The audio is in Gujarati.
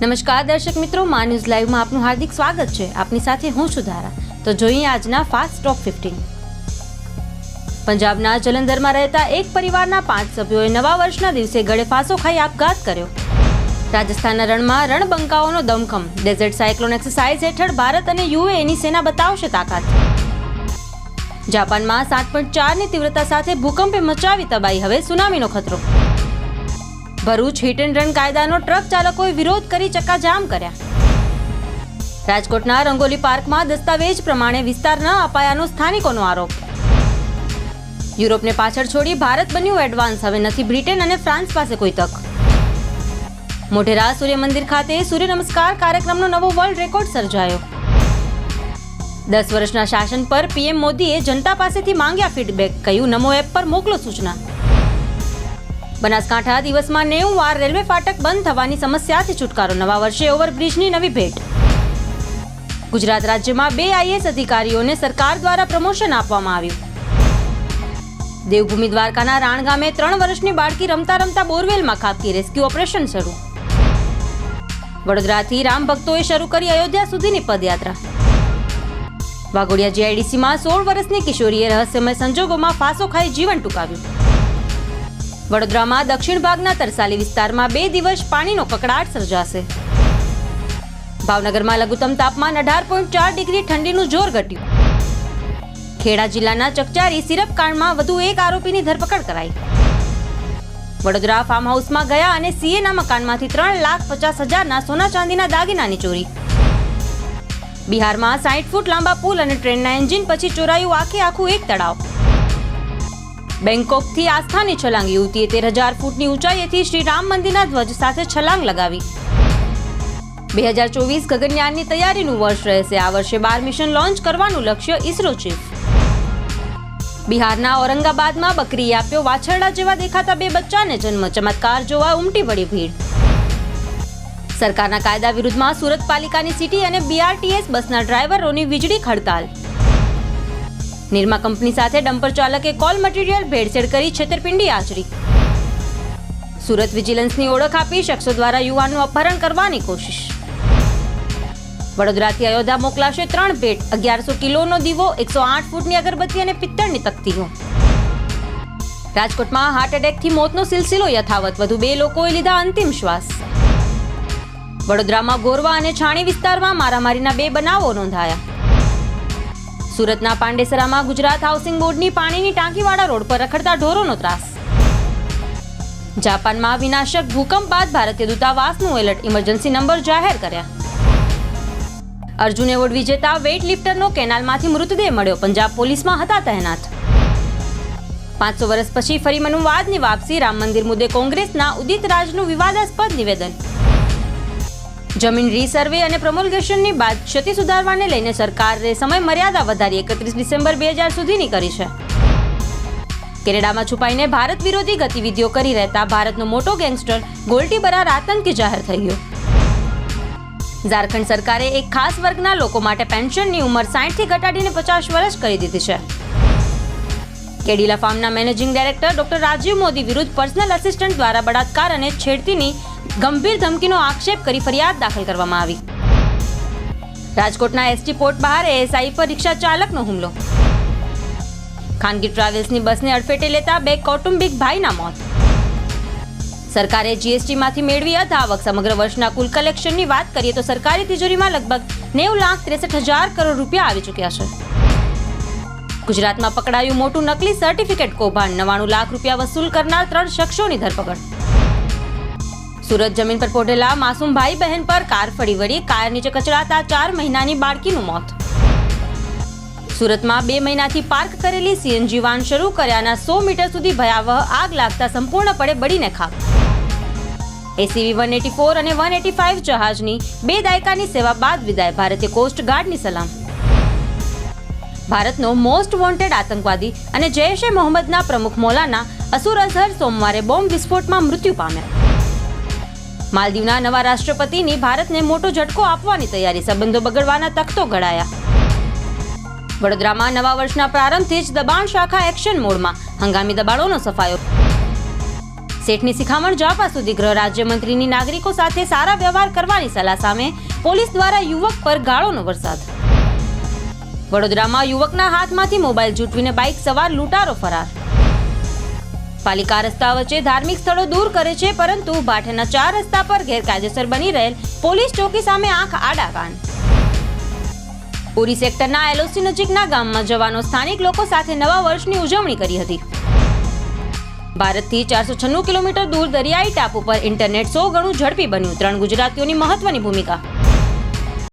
નમસ્કાર દર્શક મિત્રો, મા ન્યૂઝ લાઈવમાં આપનું હાર્દિક સ્વાગત છે. આપની સાથે હું છું ધારા. તો જોઈએ આજના ફાસ્ટ ટોપ 15. પંજાબના જલંધરમાં રહેતા એક પરિવારના 5 સભ્યોએ નવા વર્ષના દિવસે ગળે ફાંસો ખાઈ આપઘાત કર્યો. રાજસ્થાનના રણમાં રણબંકાઓનો દમખમ. ડેઝર્ટ સાયક્લોન એક્સરસાઇઝ હેઠળ ભારત અને યુએઈની સેના બતાવશે તાકાત. જાપાનમાં 7.4ની તીવ્રતા સાથે ભૂકંપે મચાવી તબાહી. હવે સુનામીનો ખતરો. ભરૂચ હિટ એન્ડ રન કાયદાનો ટ્રક ચાલકોએ વિરોધ કરી ચક્કાજામ કર્યા. રાજકોટના રંગોલી પાર્કમાં દસ્તાવેજ પ્રમાણે વિસ્તાર ન અપાયાનો સ્થાનિકોનો આરોપ. યુરોપને પાછળ છોડી ભારત બન્યું એડવાન્સ. હવે નથી બ્રિટન અને ફ્રાન્સ પાસે કોઈ તક. મોઢેરા સૂર્ય મંદિર ખાતે સૂર્ય નમસ્કાર કાર્યક્રમનો નવો વર્લ્ડ રેકોર્ડ સર્જાયો. 10 વર્ષના શાસન પર પીએમ મોદીએ જનતા પાસેથી માંગ્યા ફીડબેક. કહ્યું નમો એપ પર મોકલો સૂચના. બનાસકાંઠા દિવસમાં 90 વાર રેલવે ફાટક બંધ થવાની સમસ્યાથી છુટકારો. નવા વર્ષે ઓવરબ્રિજની નવી ભેટ. ગુજરાત રાજ્યમાં 2 આઈએએસ અધિકારીઓને સરકાર દ્વારા પ્રમોશન આપવામાં આવ્યું. દેવભૂમિ દ્વારકાના રાણ ગામે 3 વર્ષની બાળકી રમતા રમતા બોરવેલમાં ખાબકી. રેસ્ક્યુ ઓપરેશન શરૂ. વડોદરાથી રામ ભક્તોએ શરૂ કરી અયોધ્યા સુધીની પદયાત્રા. વાઘોડિયા જીઆઈડીસીમાં 16 વર્ષની કિશોરીએ રહસ્યમય સંજોગોમાં ફાંસો ખાઈ જીવન ટૂંકાવ્યું. વડોદરામાં દક્ષિણ ભાગના તરસાલી વિસ્તારમાં 2 દિવસ પાણીનો કકળાટ સર્જાશે. ભાવનગરમાં લઘુત્તમ તાપમાન 18.4 ડિગ્રી. ઠંડીનું જોર ઘટ્યું. ખેડા જિલ્લાના ચકચારી સિરપ કાંડમાં વધુ એક આરોપીની ધરપકડ કરાઈ. વડોદરા ફાર્મ હાઉસમાં ગયા અને સીએના મકાનમાંથી 3,50,000ના સોના ચાંદીના દાગીનાની ચોરી. બિહારમાં 60 ફૂટ લાંબા પુલ અને ટ્રેનના એન્જિન પછી ચોરાયું આખું એક તળાવ. બેંકોકથી આસ્થાની છલાંગ. યુવતીએ 13,000 ફૂટની ઊંચાઈએથી શ્રી રામ મંદિરના ધ્વજ સાથે છલાંગ લગાવી. 2024 ગગનયાનની તૈયારીનું વર્ષ રહેશે. આ વર્ષે 12 મિશન લોન્ચ કરવાનું લક્ષ્ય ઇસરો ચીફ. બિહારના ઔરંગાબાદમાં બકરીએ આપ્યો વાછરડા જેવા દેખાતા 2 બચ્ચાને જન્મ. ચમત્કાર જોવા ઉમટી પડી ભીડ. સરકારના કાયદા વિરુદ્ધમાં સુરત પાલિકાની સિટી અને બીઆરટીએસ બસના ડ્રાઈવરોની વીજળી હડતાલ. નિરમા કંપની સાથે ડમ્પર ચાલકે કોલ મટીરીયલ ભેળસેળ કરી છેતરપિંડી આચરી. સુરત વિજિલન્સની ઓળખ આપી શખ્સો દ્વારા યુવાનનું અપહરણ કરવાની કોશિશ. વડોદરાથી અયોધ્યા મોકલાશે 3 ભેટ. 1100 કિલોનો દીવો, 108 ફૂટની અગરબત્તી અને પિત્તળની તકતીઓ. રાજકોટમાં હાર્ટ એટેકથી મોતનો સિલસિલો યથાવત. વધુ 2 લોકોએ લીધા અંતિમ શ્વાસ. વડોદરામાં ગોરવા અને છાણી વિસ્તારમાં મારામારીના 2 બનાવો નોંધાયા. સુરતના પાંડેસરામાં ગુજરાત હાઉસિંગ બોર્ડની પાણીની ટાંકીવાળા રોડ પર રખડતા ઢોરોનો ત્રાસ. જાપાનમાં વિનાશક ભૂકંપ બાદ ભારતીય દૂતાવાસનું એલર્ટ. ઇમરજન્સી નંબર જાહેર કર્યા. અર્જુન એવોર્ડ વિજેતા વેઇટ લિફ્ટરનો કેનાલમાંથી મૃતદેહ મળ્યો. પંજાબ પોલીસમાં હતા તહેનાત. 500 વર્ષ પછી ફરી મનુવાદની વાપસી. રામ મંદિર મુદ્દે કોંગ્રેસના ઉદિત રાજનું વિવાદાસ્પદ નિવેદન. જમીન રીસર્વે અને પ્રમોલ્ગેશનની બાદ ક્ષતિ સુધારવાને લઈને સરકારે સમય મર્યાદા વધારી 31 ડિસેમ્બર 2000 સુધીની કરી છે. કેનેડામાં છુપાઈને ભારત વિરોધી ગતિવિધિઓ કરી રહેતા ભારતનો મોટો ગેંગસ્ટર ગોલ્ટી બરાર આતંકી જાહેર થઈ ગયો. ઝારખંડ સરકારે એક ખાસ વર્ગના લોકો માટે પેન્શનની ઉંમર 60થી ઘટાડીને 50 વર્ષ કરી દીધી છે. કેડિલા ફાર્મના managing director doctor Rajiv Modi વિરુદ્ધ પર્સનલ આસિસ્ટન્ટ દ્વારા બળાત્કાર અને છેડતીની ગંભીર ધમકીનો આક્ષેપ કરી ફરિયાદ દાખલ કરવામાં આવી. રાજકોટના એસટી પોર્ટ બહાર એએસઆઈ પર રિક્ષા ચાલકનો હુમલો. ખાનગી ટ્રાવેલ્સની બસને અડફેટે લેતા 2 કૌટુંબિક ભાઈના મોત. સરકારે જીએસટીમાંથી મેળવી અધાવક. સમગ્ર વર્ષના કુલ કલેક્શનની વાત કરીએ તો સરકારી તિજોરીમાં લગભગ 90,63,000 કરોડ રૂપિયા આવી ચૂક્યા છે. ગુજરાતમાં પકડાયું મોટું નકલી સર્ટિફિકેટ કૌભાંડ. 99 લાખ રૂપિયા વસૂલ કરનાર 3 શખ્સોની ધરપકડ. સુરત જમીન પર પોઢેલા માસૂમ ભાઈ બહેન પર કાર ફળી વળી. કાર નીચે કચડાતા 4 મહિનાની બાળકીનું મોત. સુરતમાં 2 મહિનાથી પાર્ક કરેલી સીએનજી વાન શરૂ કર્યાના 100 મીટર સુધી ભયાવહ આગ લાગતા સંપૂર્ણપણે બળીને ખાક. એસીવી 184 અને 185 જહાજની 2 દાયકાની સેવા બાદ વિદાય. ભારતીય કોસ્ટ ગાર્ડની સલામ. ભારતનો મોસ્ટ વોન્ટેડ આતંકવાદી અને જૈશ-એ મોહમ્મદના પ્રમુખ મૌલાના અસુર અઝહર સોમવારે બોમ્બ વિસ્ફોટમાં મૃત્યુ પામ્યા. માલદીવના નવા રાષ્ટ્રપતિની ભારતને મોટો ઝટકો આપવાની તૈયારી. સંબંધો બગડવાના તખતો ઘડાયા. વડોદરામાં નવા વર્ષના પ્રારંભથી જ દબાણ શાખા એક્શન મોડમાં. હંગામી દબાણોનો સફાયો. શેઠની શિખામણ જાપા સુધી ગૃહ રાજ્યમંત્રીની નાગરિકો સાથે સારા વ્યવહાર કરવાની સલાહ સામે પોલીસ દ્વારા યુવક પર ગાળોનો વરસાદ. વડોદરામાં યુવકના હાથમાંથી મોબાઈલ ઝૂંટવીને બાઇક સવાર લૂંટારો ફરાર. પાલિકા રસ્તા વચ્ચે ધાર્મિક સ્થળો દૂર કરે છે, પરંતુ ભાઠાના 4 રસ્તા પર ગેરકાયદેસર બની રહેલ પોલીસ ચોકી સામે આંખ આડા કાન. પુરી સેક્ટરના એલઓસી નજીકના ગામમાં જવાનો સ્થાનિક લોકો સાથે નવા વર્ષની ઉજવણી કરી હતી. ભારતથી 496 કિલોમીટર દૂર દરિયાઈ ટાપુ પર ઇન્ટરનેટ 100 ગણું ઝડપી બન્યું. 3 ગુજરાતીઓની મહત્વની ભૂમિકા.